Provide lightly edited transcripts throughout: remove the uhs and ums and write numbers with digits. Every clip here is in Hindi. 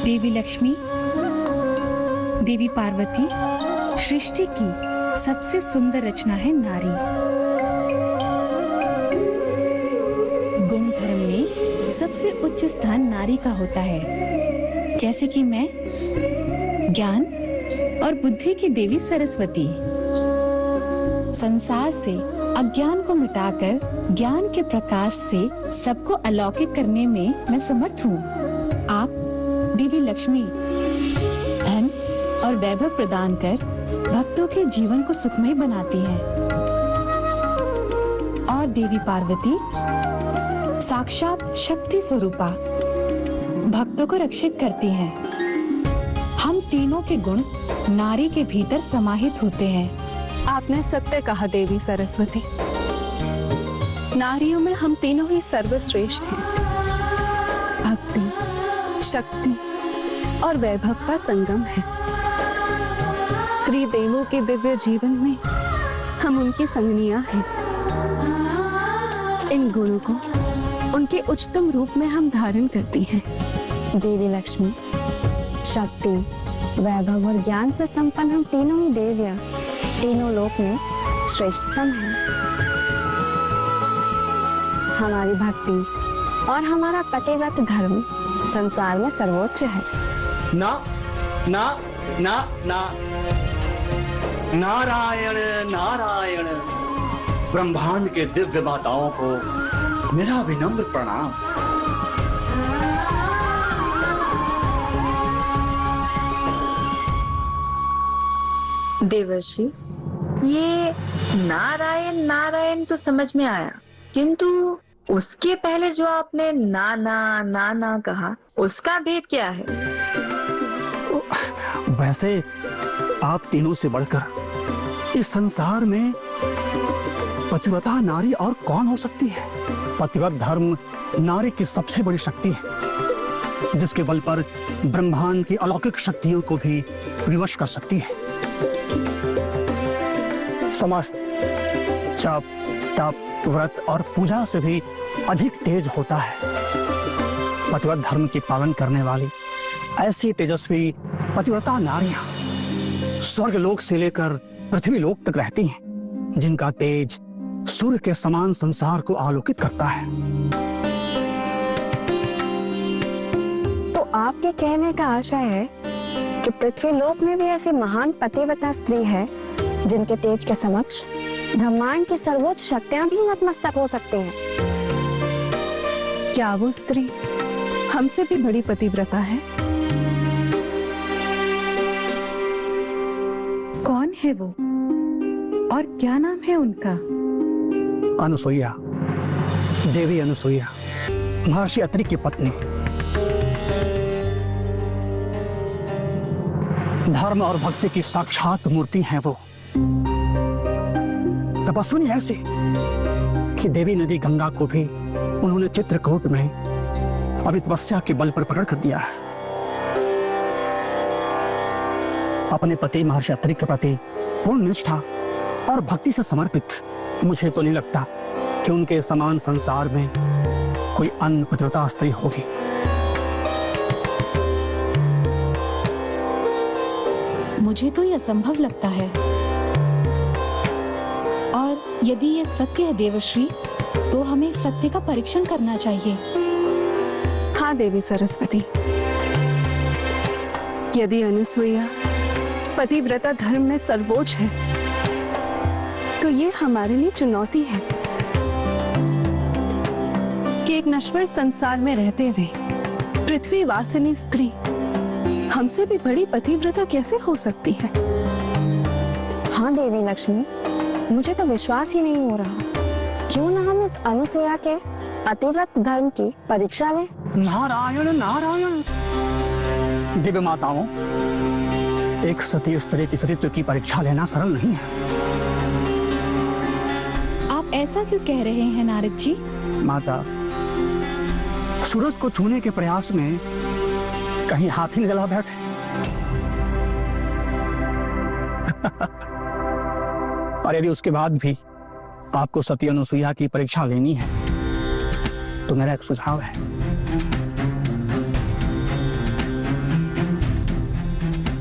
देवी लक्ष्मी, देवी पार्वती, सृष्टि की सबसे सुंदर रचना है नारी। गुण धर्म में सबसे उच्च स्थान नारी का होता है। जैसे कि मैं ज्ञान और बुद्धि की देवी सरस्वती संसार से अज्ञान को मिटाकर ज्ञान के प्रकाश से सबको अलौकिक करने में मैं समर्थ हूँ। आप देवी लक्ष्मी धन और वैभव प्रदान कर भक्तों के जीवन को सुखमय बनाती हैं और देवी पार्वती साक्षात शक्ति स्वरूपा भक्तों को रक्षित करती हैं। हम तीनों के गुण नारी के भीतर समाहित होते हैं। आपने सत्य कहा देवी सरस्वती। नारियों में हम तीनों ही सर्वश्रेष्ठ हैं। भक्ति, शक्ति और वैभव का संगम है। त्रिदेवों के दिव्य जीवन में हम उनकी संगनियां हैं। इन गुणों को उनके उच्चतम रूप में हम धारण करती हैं। देवी लक्ष्मी, शक्ति, वैभव और ज्ञान से संपन्न हम तीनों ही देवियां तीनों लोक में श्रेष्ठतम हैं। हमारी भक्ति और हमारा पतिव्रत धर्म संसार में सर्वोच्च है। ना ना ना ना, नारायण नारायण। ब्रह्मांड के दिव्य माताओं को मेरा विनम्र प्रणाम। देवर्षि, ये नारायण नारायण तो समझ में आया, किंतु उसके पहले जो आपने नाना कहा, उसका भेद क्या है? वैसे आप तीनों से बढ़कर इस संसार में पतिव्रता नारी और कौन हो सकती है। पतिव्रत धर्म नारी की सबसे बड़ी शक्ति है, जिसके बल पर ब्रह्मांड की अलौकिक शक्तियों को भी विवश कर सकती है। समस्त जप, तप, व्रत और पूजा से भी अधिक तेज होता है। पतिव्रत धर्म की पालन करने वाली ऐसी तेजस्वी पतिव्रता नारियां स्वर्ग लोक से लेकर पृथ्वी लोक तक रहती हैं, जिनका तेज सूर्य के समान संसार को आलोकित करता है। तो आपके कहने का आशय है कि पृथ्वी लोक में भी ऐसी महान पतिव्रता स्त्री है जिनके तेज के समक्ष ब्रह्मांड की सर्वोच्च शक्तियां भी नतमस्तक हो सकती हैं। क्या वो स्त्री हमसे भी बड़ी पतिव्रता है? कौन है वो और क्या नाम है उनका? अनुसुईया, देवी अनुसुईया, महर्षि अत्रि की पत्नी। धर्म और भक्ति की साक्षात मूर्ति हैं वो। तपस्विनी ऐसी कि देवी नदी गंगा को भी उन्होंने चित्रकूट में अभी तपस्या के बल पर पकड़ कर दिया है। अपने पति महर्षि अत्रि के प्रति पूर्ण निष्ठा और भक्ति से समर्पित मुझे तो नहीं लगता कि उनके समान संसार में कोई अन्य पतिव्रता स्त्री होगी। मुझे तो यह असंभव लगता है, और यदि ये सत्य है देवर्षि, तो हमें सत्य का परीक्षण करना चाहिए। हाँ देवी सरस्वती, यदि अनुसुईया पतिव्रता धर्म में सर्वोच्च है, तो ये हमारे लिए चुनौती है कि एक नश्वर संसार में रहते हुए पृथ्वी वासिनी स्त्री हमसे भी बड़ी पतिव्रता कैसे हो सकती है? हाँ देवी लक्ष्मी, मुझे तो विश्वास ही नहीं हो रहा। क्यों ना हम इस अनुसुईया के पतिव्रत धर्म की परीक्षा लें? नारायण नारायण। दिव्य माताओं, एक सती स्त्री की सतीत्व की परीक्षा लेना सरल नहीं है। आप ऐसा क्यों कह रहे हैं नारद जी? माता, सूरज को छूने के प्रयास में कहीं हाथ ही न जला बैठे। और यदि उसके बाद भी आपको सती अनुसुईया की परीक्षा लेनी है, तो मेरा एक सुझाव है।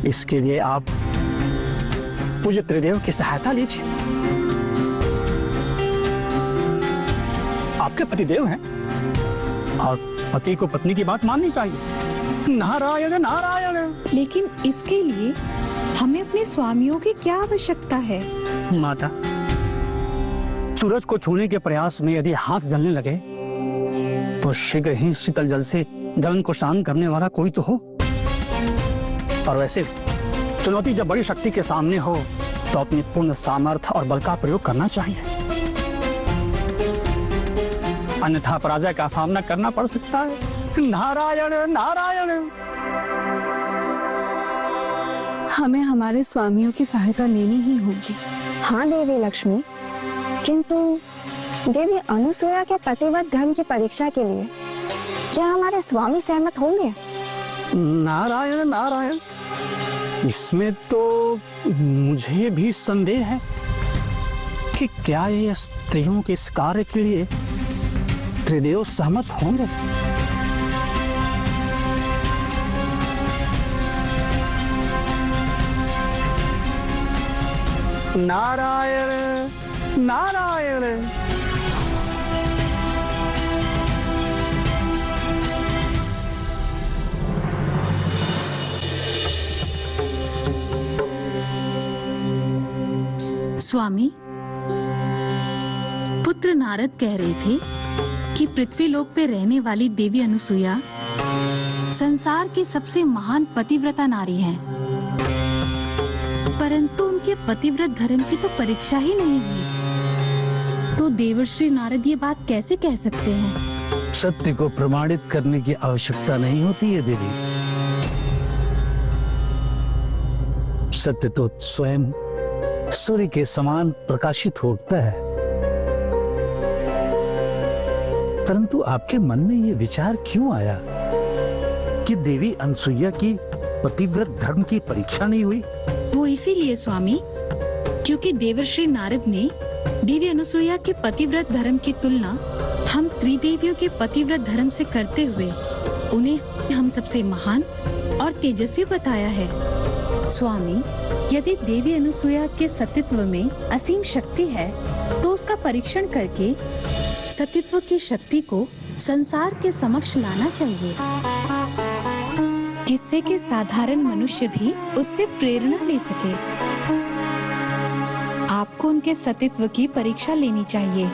इसके लिए आप पूज्य त्रिदेव की सहायता लीजिए। आपके पतिदेव हैं और पति को पत्नी की बात माननी चाहिए। नारायण नारायण। लेकिन इसके लिए हमें अपने स्वामियों की क्या आवश्यकता है? माता, सूरज को छूने के प्रयास में यदि हाथ जलने लगे तो शीघ्र ही शीतल जल से जलन को शांत करने वाला कोई तो हो। और वैसे चुनौती जब बड़ी शक्ति के सामने हो तो अपनी पूर्ण सामर्थ्य और बल का प्रयोग करना चाहिए, अन्यथा पराजय का सामना करना पड़ सकता है। नारायण नारायण। हमें हमारे स्वामियों की सहायता लेनी ही होगी। हाँ देवी लक्ष्मी, किंतु देवी अनुसूया के पतिव्रत धर्म की परीक्षा के लिए क्या हमारे स्वामी सहमत होंगे? नारायण नारायण। इसमें तो मुझे भी संदेह है कि क्या ये स्त्रियों के इस कार्य के लिए त्रिदेव सहमत होंगे। नारायण नारायण। स्वामी, पुत्र नारद कह रहे थे कि पृथ्वीलोक पे रहने वाली देवी अनुसूया संसार की सबसे महान पतिव्रता नारी हैं। परंतु उनके पतिव्रत धर्म की तो परीक्षा ही नहीं हुई, तो देवर्षि नारद ये बात कैसे कह सकते हैं? सत्य को प्रमाणित करने की आवश्यकता नहीं होती है देवी। सत्य तो स्वयं सूर्य के समान प्रकाशित होता है। परंतु आपके मन में यह विचार क्यों आया कि देवी अनसुईया की पतिव्रत धर्म की परीक्षा नहीं हुई? वो इसीलिए स्वामी, क्योंकि देवर्षि नारद ने देवी अनुसूया के पतिव्रत धर्म की तुलना हम त्रिदेवियों के पतिव्रत धर्म से करते हुए उन्हें हम सबसे महान और तेजस्वी बताया है। स्वामी, यदि देवी अनुसूया के सतीत्व में असीम शक्ति है तो उसका परीक्षण करके सतीत्व की शक्ति को संसार के समक्ष लाना चाहिए, जिससे कि साधारण मनुष्य भी उससे प्रेरणा ले सके। आपको उनके सतीत्व की परीक्षा लेनी चाहिए।